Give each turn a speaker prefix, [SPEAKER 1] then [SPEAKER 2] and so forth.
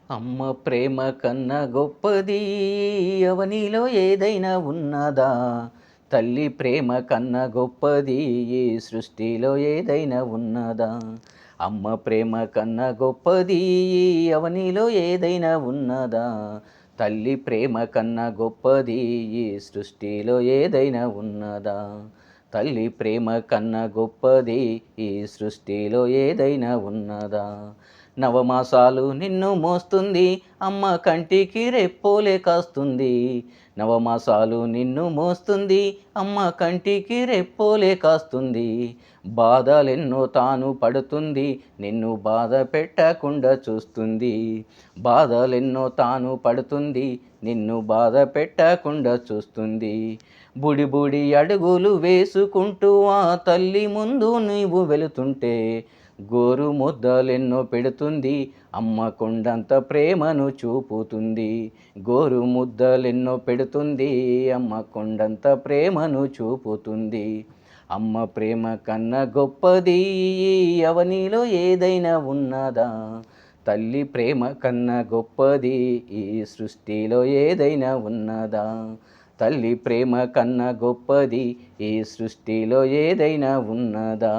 [SPEAKER 1] అమ్మ ప్రేమ కన్న గొప్పది అవనిలో ఏదైనా ఉన్నదా? తల్లి ప్రేమ కన్న గొప్పది ఈ సృష్టిలో ఏదైనా ఉన్నదా? అమ్మ ప్రేమ కన్న గొప్పది అవనిలో ఏదైనా ఉన్నదా? తల్లి ప్రేమ కన్న గొప్పది ఈ సృష్టిలో ఏదైనా ఉన్నదా? తల్లి ప్రేమ కన్న గొప్పది ఈ సృష్టిలో ఏదైనా ఉన్నదా? నవమాసాలు నిన్ను మోస్తుంది అమ్మ కంటికి రెప్పోలే కాస్తుంది. నవమాసాలు నిన్ను మోస్తుంది అమ్మ కంటికి రెప్పోలే కాస్తుంది. బాధలెన్నో తాను పడుతుంది నిన్ను బాధ పెట్టకుండా చూస్తుంది. బాధలెన్నో తాను పడుతుంది నిన్ను బాధ పెట్టకుండా చూస్తుంది. బుడి బుడి అడుగులు వేసుకుంటూ ఆ తల్లి ముందు నీవు వెళుతుంటే గోరు ముద్దలెన్నో పెడుతుంది అమ్మ కొండంత ప్రేమను చూపుతుంది. గోరు ముద్దలెన్నో పెడుతుంది అమ్మ కొండంత ప్రేమను చూపుతుంది. అమ్మ ప్రేమ కన్న గొప్పది అవనిలో ఏదైనా ఉన్నదా? తల్లి ప్రేమ కన్న గొప్పది ఈ సృష్టిలో ఏదైనా ఉన్నదా? తల్లి ప్రేమ కన్న గొప్పది ఈ సృష్టిలో ఏదైనా ఉన్నదా?